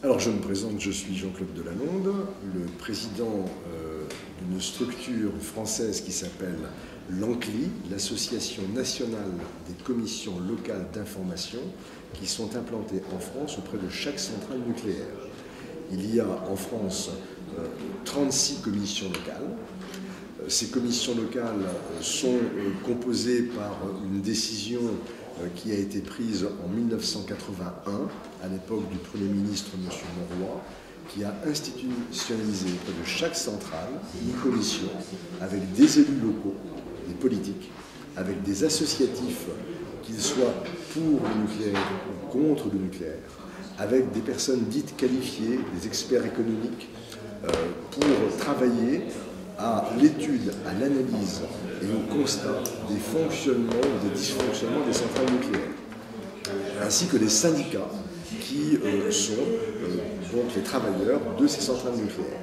Alors je me présente, je suis Jean-Claude Delalonde, le président d'une structure française qui s'appelle l'ANCLI, l'Association nationale des commissions locales d'information, qui sont implantées en France auprès de chaque centrale nucléaire. Il y a en France 36 commissions locales. Ces commissions locales sont composées par une décision qui a été prise en 1981, à l'époque du Premier ministre M. Monroy, qui a institutionnalisé auprès de chaque centrale une commission avec des élus locaux, des politiques, avec des associatifs, qu'ils soient pour le nucléaire ou contre le nucléaire, avec des personnes dites qualifiées, des experts économiques, pour travailler à l'étude, à l'analyse et au constat des fonctionnements ou des dysfonctionnements des centrales nucléaires, ainsi que les syndicats qui sont donc les travailleurs de ces centrales nucléaires.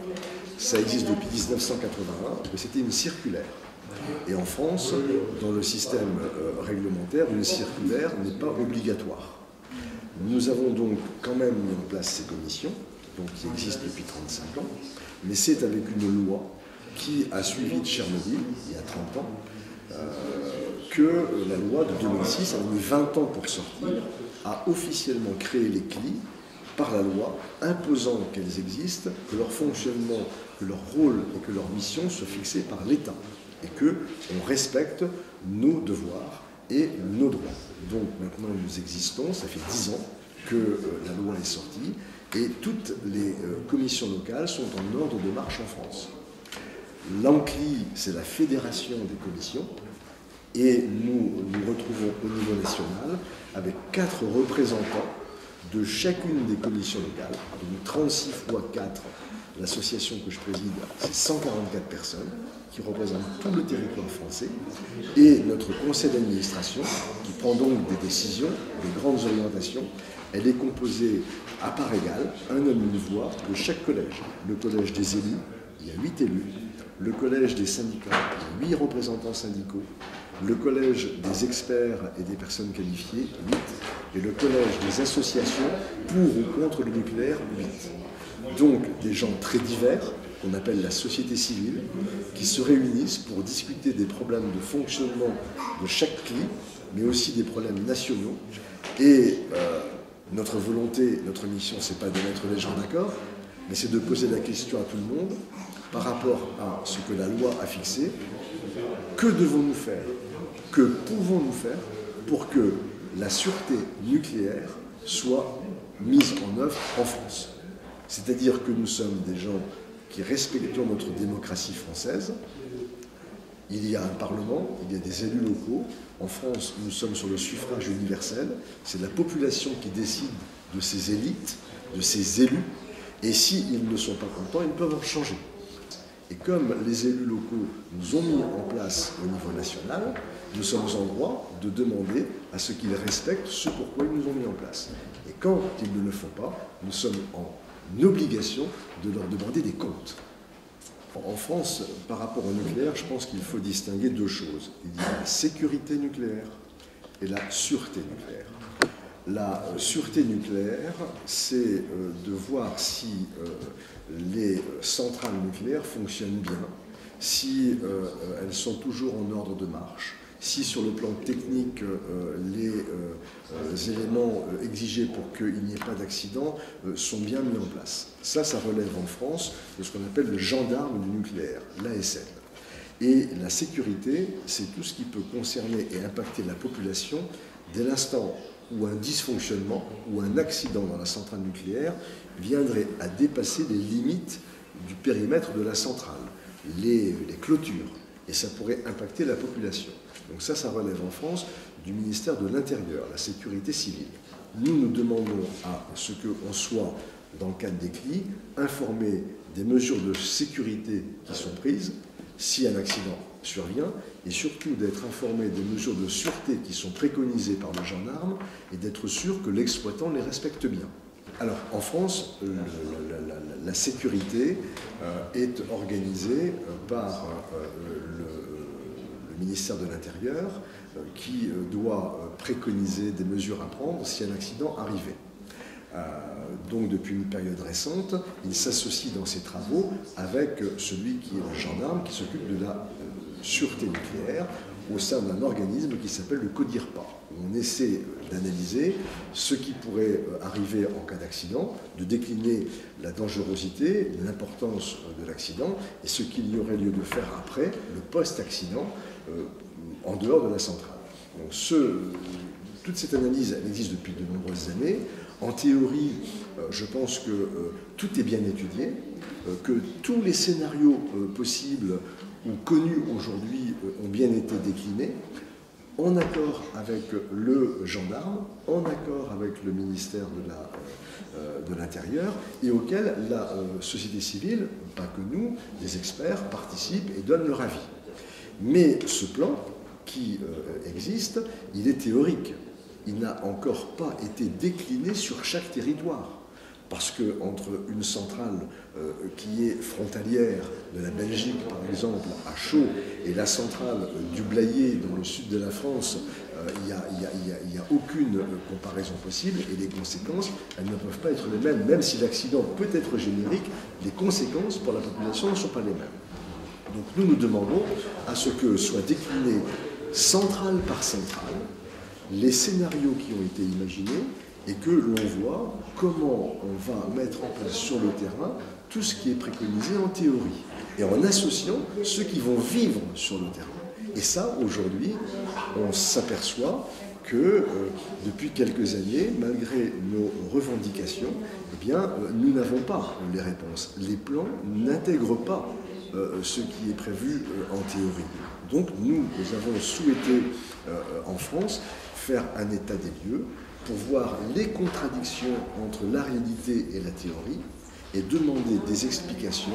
Ça existe depuis 1981, mais c'était une circulaire. Et en France, dans le système réglementaire, une circulaire n'est pas obligatoire. Nous avons donc quand même mis en place ces commissions, donc qui existent depuis 35 ans, mais c'est avec une loi qui a suivi de Tchernobyl, il y a 30 ans, que la loi de 2006, a mis 20 ans pour sortir, a officiellement créé les CLI par la loi, imposant qu'elles existent, que leur fonctionnement, que leur rôle et que leur mission soient fixés par l'État, et qu'on respecte nos devoirs et nos droits. Donc maintenant nous existons, ça fait 10 ans que la loi est sortie, et toutes les commissions locales sont en ordre de marche en France. L'ANCLI, c'est la fédération des commissions, et nous nous retrouvons au niveau national avec 4 représentants de chacune des commissions locales. Donc 36 fois 4, l'association que je préside, c'est 144 personnes qui représentent tout le territoire français, et notre conseil d'administration qui prend donc des décisions, des grandes orientations. Elle est composée à part égale, un homme, une voix, de chaque collège. Le collège des élus, il y a 8 élus. Le collège des syndicats, il y a 8 représentants syndicaux. Le collège des experts et des personnes qualifiées, 8. Et le collège des associations pour ou contre le nucléaire, 8. Donc des gens très divers, qu'on appelle la société civile, qui se réunissent pour discuter des problèmes de fonctionnement de chaque CLI, mais aussi des problèmes nationaux. Et notre volonté, notre mission, c'est pas de mettre les gens d'accord, mais c'est de poser la question à tout le monde par rapport à ce que la loi a fixé. Que devons-nous faire? Que pouvons-nous faire pour que la sûreté nucléaire soit mise en œuvre en France? C'est-à-dire que nous sommes des gens qui respectons notre démocratie française. Il y a un Parlement, il y a des élus locaux. En France, nous sommes sur le suffrage universel. C'est la population qui décide de ces élites, de ces élus. Et s'ils ne sont pas contents, ils peuvent en changer. Et comme les élus locaux nous ont mis en place au niveau national, nous sommes en droit de demander à ce qu'ils respectent ce pourquoi ils nous ont mis en place. Et quand ils ne le font pas, nous sommes en obligation de leur demander des comptes. En France, par rapport au nucléaire, je pense qu'il faut distinguer 2 choses. Il y a la sécurité nucléaire et la sûreté nucléaire. La sûreté nucléaire, c'est de voir si les centrales nucléaires fonctionnent bien, si elles sont toujours en ordre de marche, si sur le plan technique, les éléments exigés pour qu'il n'y ait pas d'accident sont bien mis en place. Ça relève en France de ce qu'on appelle le gendarme du nucléaire, l'ASN. Et la sécurité, c'est tout ce qui peut concerner et impacter la population dès l'instant où un dysfonctionnement ou un accident dans la centrale nucléaire viendrait à dépasser les limites du périmètre de la centrale, les clôtures, et ça pourrait impacter la population. Donc ça relève en France du ministère de l'Intérieur, la sécurité civile. Nous demandons à ce qu'on soit, dans le cadre des CLI, informés des mesures de sécurité qui sont prises, si un accident survient, et surtout d'être informé des mesures de sûreté qui sont préconisées par le gendarme, et d'être sûr que l'exploitant les respecte bien. Alors, en France, la sécurité est organisée par le ministère de l'Intérieur, qui doit préconiser des mesures à prendre si un accident arrivait. Donc depuis une période récente, il s'associe dans ses travaux avec celui qui est le gendarme qui s'occupe de la sûreté nucléaire au sein d'un organisme qui s'appelle le CODIRPA. On essaie d'analyser ce qui pourrait arriver en cas d'accident, de décliner la dangerosité, l'importance de l'accident et ce qu'il y aurait lieu de faire après, le post-accident, en dehors de la centrale. Donc toute cette analyse, elle existe depuis de nombreuses années. En théorie, je pense que tout est bien étudié, que tous les scénarios possibles ou connus aujourd'hui ont bien été déclinés, en accord avec le gendarme, en accord avec le ministère de l'Intérieur, et auquel la société civile, pas que nous, des experts, participent et donnent leur avis. Mais ce plan qui existe, il est théorique. Il n'a encore pas été décliné sur chaque territoire. Parce qu'entre une centrale qui est frontalière de la Belgique, par exemple, à Chaux, et la centrale du Blayais, dans le sud de la France, il n'y a aucune comparaison possible, et les conséquences, elles ne peuvent pas être les mêmes. Même si l'accident peut être générique, les conséquences pour la population ne sont pas les mêmes. Donc nous demandons à ce que soit décliné centrale par centrale les scénarios qui ont été imaginés et que l'on voit comment on va mettre en place sur le terrain tout ce qui est préconisé en théorie et en associant ceux qui vont vivre sur le terrain. Et ça, aujourd'hui, on s'aperçoit que depuis quelques années, malgré nos revendications, eh bien, nous n'avons pas les réponses. Les plans n'intègrent pas ce qui est prévu en théorie. Donc nous avons souhaité en France faire un état des lieux pour voir les contradictions entre la réalité et la théorie et demander des explications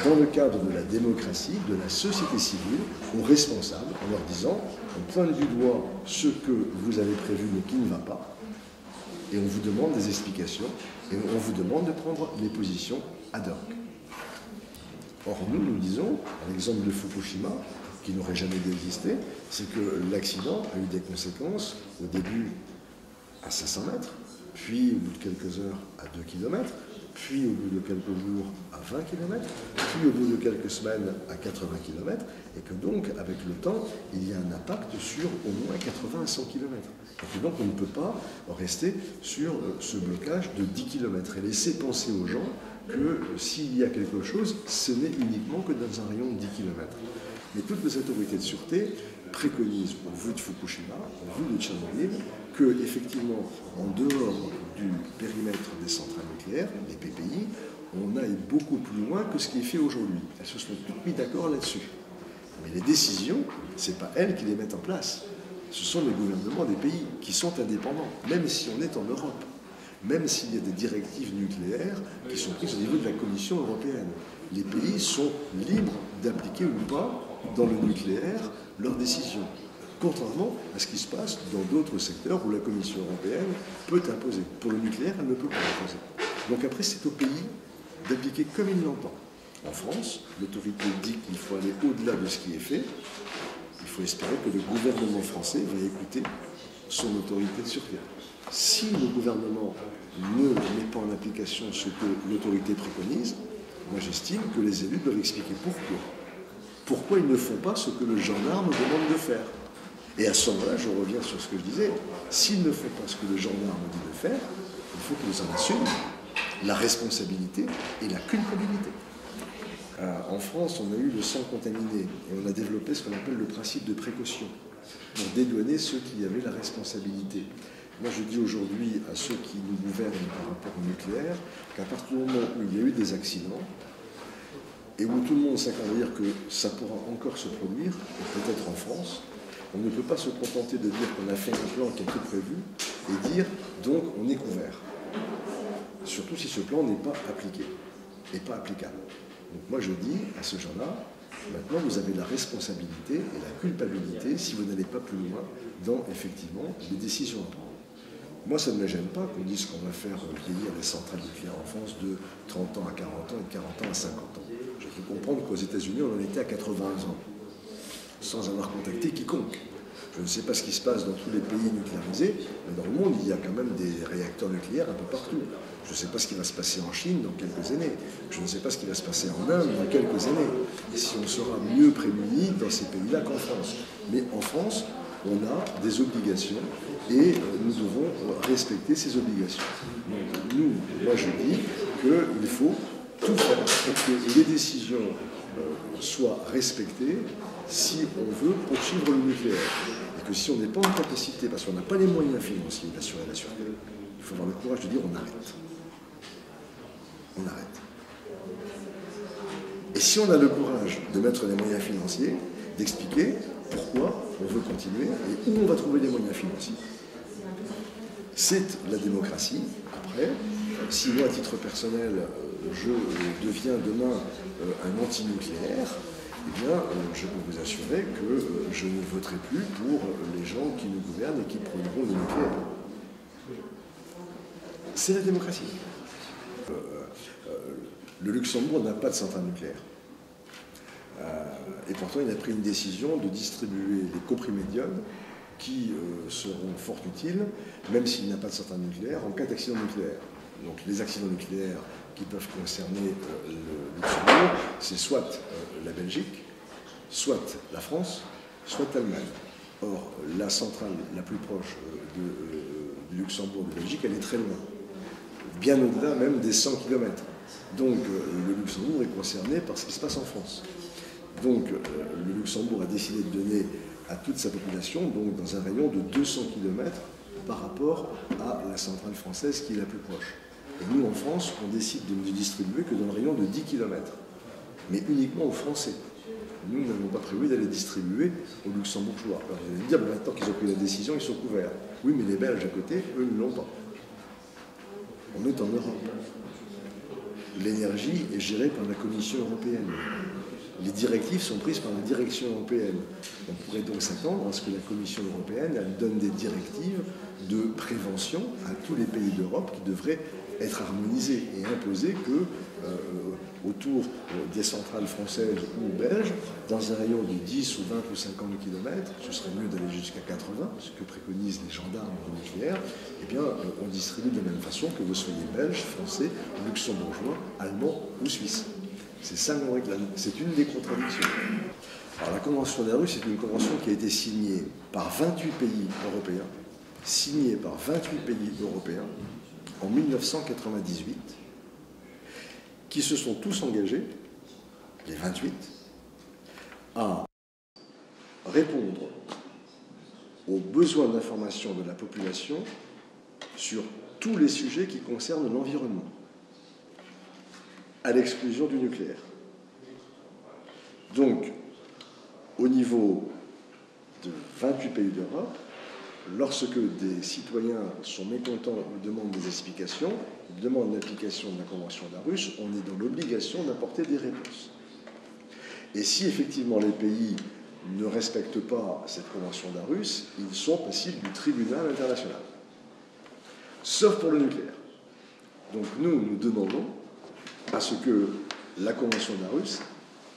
dans le cadre de la démocratie, de la société civile, aux responsables, en leur disant on pointe du doigt ce que vous avez prévu mais qui ne va pas, et on vous demande des explications, et on vous demande de prendre les positions ad hoc. Or nous disons, à l'exemple de Fukushima, qui n'aurait jamais dû exister, c'est que l'accident a eu des conséquences au début à 500 mètres, puis au bout de quelques heures à 2 km, puis au bout de quelques jours à 20 km, puis au bout de quelques semaines à 80 km, et que donc, avec le temps, il y a un impact sur au moins 80 à 100 km. Et que donc, on ne peut pas rester sur ce blocage de 10 km et laisser penser aux gens que s'il y a quelque chose, ce n'est uniquement que dans un rayon de 10 km. Mais toutes les autorités de sûreté préconisent, au vu de Fukushima, au vu de Tchernobyl, que, effectivement, en dehors du périmètre des centrales nucléaires, les PPI, on aille beaucoup plus loin que ce qui est fait aujourd'hui. Elles se sont toutes mis d'accord là-dessus. Mais les décisions, ce n'est pas elles qui les mettent en place. Ce sont les gouvernements des pays qui sont indépendants, même si on est en Europe, même s'il y a des directives nucléaires qui sont prises au niveau de la Commission européenne. Les pays sont libres d'appliquer ou pas dans le nucléaire leurs décisions, contrairement à ce qui se passe dans d'autres secteurs où la Commission européenne peut imposer. Pour le nucléaire, elle ne peut pas imposer. Donc après, c'est au pays d'appliquer comme il l'entend. En France, l'autorité dit qu'il faut aller au-delà de ce qui est fait. Il faut espérer que le gouvernement français va écouter son autorité de sûreté. Si le gouvernement ne met pas en application ce que l'autorité préconise, moi j'estime que les élus doivent expliquer pourquoi. Pourquoi ils ne font pas ce que le gendarme demande de faire. Et à ce moment-là, je reviens sur ce que je disais, s'ils ne font pas ce que le gendarme dit de faire, il faut qu'ils en assument la responsabilité et la culpabilité. En France, on a eu le sang contaminé et on a développé ce qu'on appelle le principe de précaution pour dédouaner ceux qui avaient la responsabilité. Moi, je dis aujourd'hui à ceux qui nous gouvernent par rapport au nucléaire qu'à partir du moment où il y a eu des accidents et où tout le monde s'accorde à dire que ça pourra encore se produire, et peut-être en France, on ne peut pas se contenter de dire qu'on a fait un plan qui est tout prévu et dire donc on est couvert. Surtout si ce plan n'est pas appliqué et pas applicable. Donc moi je dis à ce gens-là, maintenant vous avez la responsabilité et la culpabilité si vous n'allez pas plus loin dans effectivement les décisions à prendre. Moi ça ne me gêne pas qu'on dise qu'on va faire vieillir les centrales nucléaires en France de 30 ans à 40 ans et de 40 ans à 50 ans. Je peux comprendre qu'aux États-Unis on en était à 80 ans, sans avoir contacté quiconque. Je ne sais pas ce qui se passe dans tous les pays nucléarisés, mais dans le monde, il y a quand même des réacteurs nucléaires un peu partout. Je ne sais pas ce qui va se passer en Chine dans quelques années. Je ne sais pas ce qui va se passer en Inde dans quelques années. Et si on sera mieux prémunis dans ces pays-là qu'en France. Mais en France, on a des obligations et nous devons respecter ces obligations. Donc, moi je dis qu'il faut tout faire pour que les décisions soient respectées si on veut poursuivre le nucléaire. Et que si on n'est pas en capacité, parce qu'on n'a pas les moyens financiers d'assurer la sûreté, il faut avoir le courage de dire on arrête. On arrête. Et si on a le courage de mettre les moyens financiers, d'expliquer pourquoi on veut continuer et où on va trouver les moyens financiers. C'est la démocratie. Après, si moi, à titre personnel, je deviens demain un anti-nucléaire, eh bien, je peux vous assurer que je ne voterai plus pour les gens qui nous gouvernent et qui prôneront le nucléaire. C'est la démocratie. Le Luxembourg n'a pas de centrale nucléaire. Et pourtant, il a pris une décision de distribuer les comprimés d'iode qui seront fort utiles, même s'il n'a pas de centrale nucléaire, en cas d'accident nucléaire. Donc les accidents nucléaires qui peuvent concerner le Luxembourg, c'est soit la Belgique, soit la France, soit l'Allemagne. Or, la centrale la plus proche du Luxembourg de Belgique, elle est très loin, bien au-delà même des 100 km. Donc le Luxembourg est concerné par ce qui se passe en France. Donc le Luxembourg a décidé de donner à toute sa population, donc dans un rayon de 200 km par rapport à la centrale française qui est la plus proche. Et nous, en France, on décide de ne distribuer que dans le rayon de 10 km, mais uniquement aux Français. Nous n'avons pas prévu d'aller distribuer aux Luxembourgeois. Alors vous allez me dire, ben, maintenant qu'ils ont pris la décision, ils sont couverts. Oui, mais les Belges à côté, eux, ne l'ont pas. On est en Europe. L'énergie est gérée par la Commission européenne. Les directives sont prises par la direction européenne. On pourrait donc s'attendre à ce que la Commission européenne elle donne des directives de prévention à tous les pays d'Europe qui devraient être harmonisés et imposer que autour des centrales françaises ou belges, dans un rayon de 10 ou 20 ou 50 km, ce serait mieux d'aller jusqu'à 80, ce que préconisent les gendarmes du nucléaire, eh bien, on distribue de la même façon que vous soyez belge, français, luxembourgeois, allemand ou suisse. C'est ça qu'on réclame. C'est une des contradictions. Alors la Convention d'Aarhus, c'est une convention qui a été signée par 28 pays européens, signée par 28 pays européens en 1998, qui se sont tous engagés, les 28, à répondre aux besoins d'information de la population sur tous les sujets qui concernent l'environnement, à l'exclusion du nucléaire. Donc, au niveau de 28 pays d'Europe, lorsque des citoyens sont mécontents ou demandent des explications, demandent l'application de la Convention d'Aarhus, on est dans l'obligation d'apporter des réponses. Et si effectivement les pays ne respectent pas cette Convention d'Aarhus, ils sont passibles du tribunal international. Sauf pour le nucléaire. Donc nous demandons à ce que la Convention d'Aarhus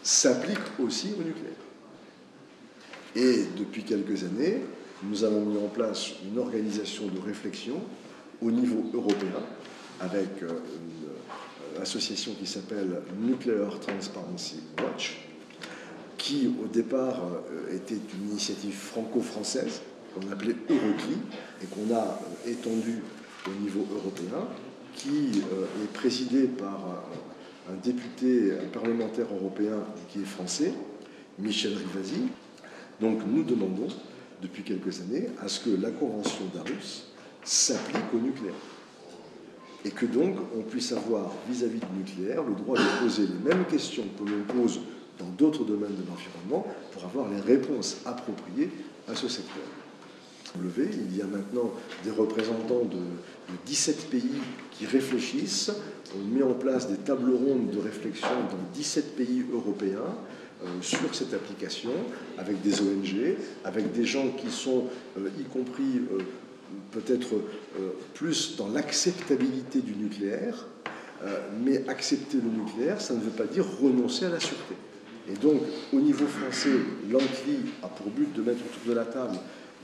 s'applique aussi au nucléaire. Et depuis quelques années, nous avons mis en place une organisation de réflexion au niveau européen avec une association qui s'appelle Nuclear Transparency Watch, qui au départ était une initiative franco-française qu'on appelait Eurocli et qu'on a étendue au niveau européen, qui est présidée par un député, un parlementaire européen qui est français, Michel Rivasi. Donc nous demandons depuis quelques années à ce que la Convention d'Aarhus s'applique au nucléaire. Et que donc on puisse avoir vis-à-vis du nucléaire le droit de poser les mêmes questions que l'on pose dans d'autres domaines de l'environnement pour avoir les réponses appropriées à ce secteur. Il y a maintenant des représentants de 17 pays qui réfléchissent. On met en place des tables rondes de réflexion dans 17 pays européens sur cette application, avec des ONG, avec des gens qui sont, y compris peut-être plus dans l'acceptabilité du nucléaire, mais accepter le nucléaire, ça ne veut pas dire renoncer à la sûreté. Et donc, au niveau français, l'ANCLI a pour but de mettre autour de la table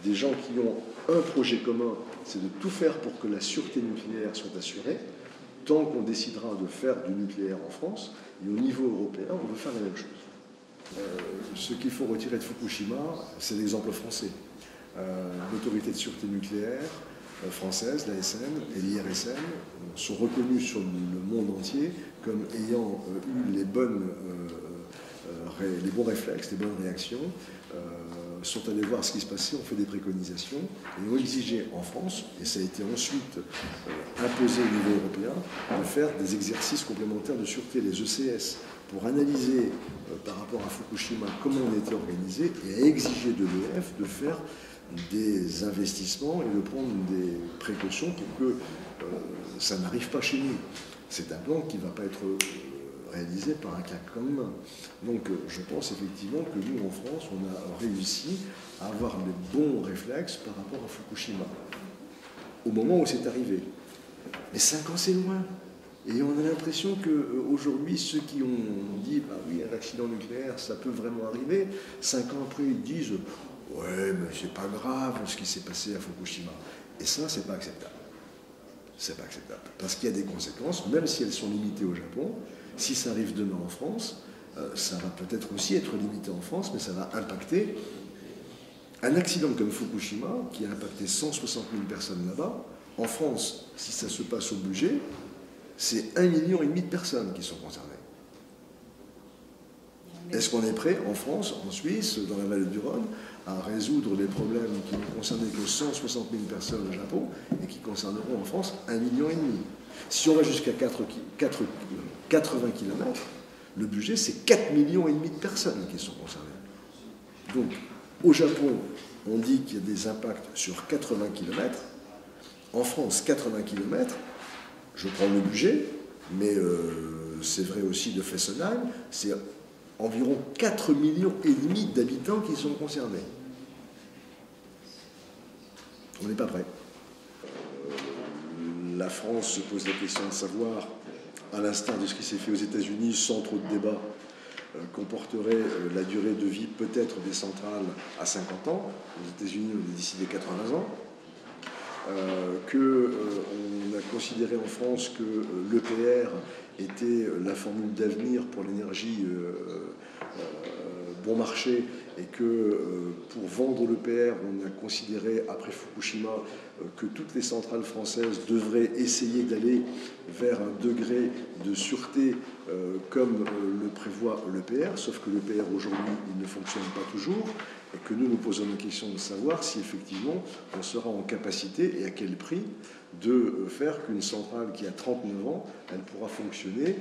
des gens qui ont un projet commun, c'est de tout faire pour que la sûreté nucléaire soit assurée. Tant qu'on décidera de faire du nucléaire en France, et au niveau européen, on veut faire la même chose. Ce qu'il faut retirer de Fukushima, c'est l'exemple français. L'autorité de sûreté nucléaire française, l'ASN et l'IRSN, sont reconnus sur le monde entier comme ayant eu les bons réflexes, les bonnes réactions, sont allés voir ce qui se passait, ont fait des préconisations et ont exigé en France, et ça a été ensuite imposé au niveau européen, de faire des exercices complémentaires de sûreté, les ECS, pour analyser par rapport à Fukushima comment on était organisé et à exiger de l'EDF de faire des investissements et de prendre des précautions pour que ça n'arrive pas chez nous. C'est un plan qui ne va pas être réalisé par un cas commun. Donc je pense effectivement que nous, en France, on a réussi à avoir les bons réflexes par rapport à Fukushima, au moment où c'est arrivé. Mais 5 ans, c'est loin. Et on a l'impression qu'aujourd'hui, ceux qui ont dit bah oui, un accident nucléaire, ça peut vraiment arriver, 5 ans après, ils disent ouais, mais c'est pas grave ce qui s'est passé à Fukushima. Et ça, c'est pas acceptable. C'est pas acceptable. Parce qu'il y a des conséquences, même si elles sont limitées au Japon. Si ça arrive demain en France, ça va peut-être aussi être limité en France, mais ça va impacter un accident comme Fukushima, qui a impacté 160 000 personnes là-bas. En France, si ça se passe au budget, c'est 1,5 million de personnes qui sont concernées. Est-ce qu'on est prêt, en France, en Suisse, dans la vallée du Rhône, à résoudre les problèmes qui ne concernaient que 160 000 personnes au Japon et qui concerneront en France 1,5 million? Si on va jusqu'à 80 km, le budget, c'est 4,5 millions de personnes qui sont concernées. Donc, au Japon, on dit qu'il y a des impacts sur 80 km. En France, 80 km, je prends le budget, mais c'est vrai aussi de Fessenheim, c'est environ 4,5 millions d'habitants qui sont concernés. On n'est pas prêt. La France se pose la question de savoir, à l'instar de ce qui s'est fait aux États-Unis, sans trop de débat, comporterait la durée de vie peut-être des centrales à 50 ans. Aux États-Unis, on a décidé 80 ans. On a considéré en France que l'EPR était la formule d'avenir pour l'énergie bon marché et que pour vendre l'EPR, on a considéré, après Fukushima, que toutes les centrales françaises devraient essayer d'aller vers un degré de sûreté comme le prévoit l'EPR, sauf que l'EPR aujourd'hui, il ne fonctionne pas toujours, et que nous nous posons la question de savoir si effectivement on sera en capacité et à quel prix de faire qu'une centrale qui a 39 ans, elle pourra fonctionner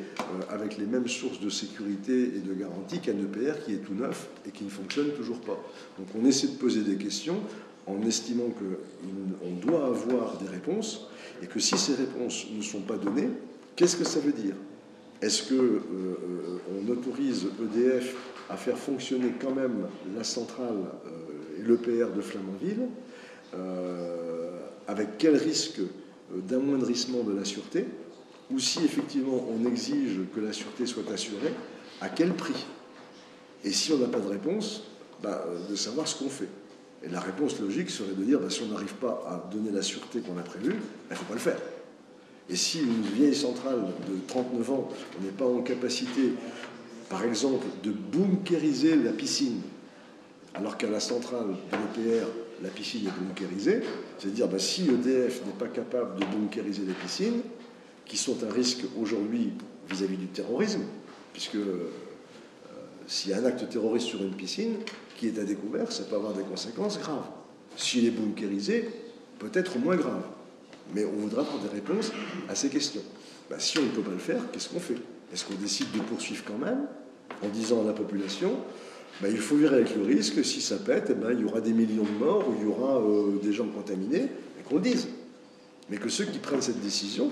avec les mêmes sources de sécurité et de garantie qu'un EPR qui est tout neuf et qui ne fonctionne toujours pas. Donc on essaie de poser des questions en estimant qu'on doit avoir des réponses et que si ces réponses ne sont pas données, qu'est-ce que ça veut dire? Est-ce qu'on autorise EDF à faire fonctionner quand même la centrale et l'EPR de Flamanville avec quel risque d'amoindrissement de la sûreté, ou si effectivement on exige que la sûreté soit assurée, à quel prix? Et si on n'a pas de réponse, de savoir ce qu'on fait. Et la réponse logique serait de dire, si on n'arrive pas à donner la sûreté qu'on a prévue, il ne faut pas le faire. Et si une vieille centrale de 39 ans, on n'est pas en capacité, par exemple, de bunkériser la piscine, alors qu'à la centrale de l'EPR, la piscine est bunkérisée, c'est-à-dire si EDF n'est pas capable de bunkériser les piscines, qui sont un risque aujourd'hui vis-à-vis du terrorisme, puisque s'il y a un acte terroriste sur une piscine qui est à découvert, ça peut avoir des conséquences graves. S'il est bunkérisé, peut-être moins grave. Mais on voudra avoir des réponses à ces questions. Si on ne peut pas le faire, qu'est-ce qu'on fait? Est-ce qu'on décide de poursuivre quand même, en disant à la population il faut vivre avec le risque, si ça pète, il y aura des millions de morts, ou il y aura des gens contaminés, et qu'on le dise. Mais que ceux qui prennent cette décision,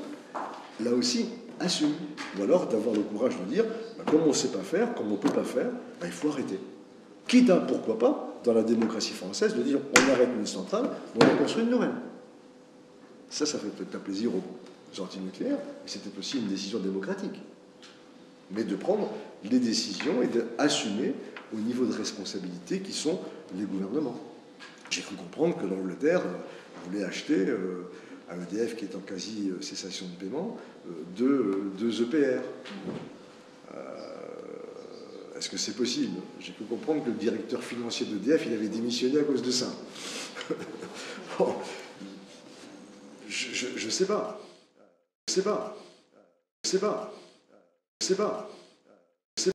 là aussi, assument. Ou alors d'avoir le courage de dire, comme on ne sait pas faire, comme on ne peut pas faire, il faut arrêter. Quitte à, pourquoi pas, dans la démocratie française, de dire, on arrête une centrale, on en construit une nouvelle. Ça fait peut-être un plaisir aux anti-nucléaires, mais c'était aussi une décision démocratique. Mais de prendre les décisions et d'assumer au niveau de responsabilité qui sont les gouvernements. J'ai cru comprendre que l'Angleterre voulait acheter à EDF, qui est en quasi cessation de paiement, deux EPR. Est-ce que c'est possible? J'ai cru comprendre que le directeur financier d'EDF, il avait démissionné à cause de ça. Bon, je sais pas. Je sais pas. Je sais pas. Je sais pas.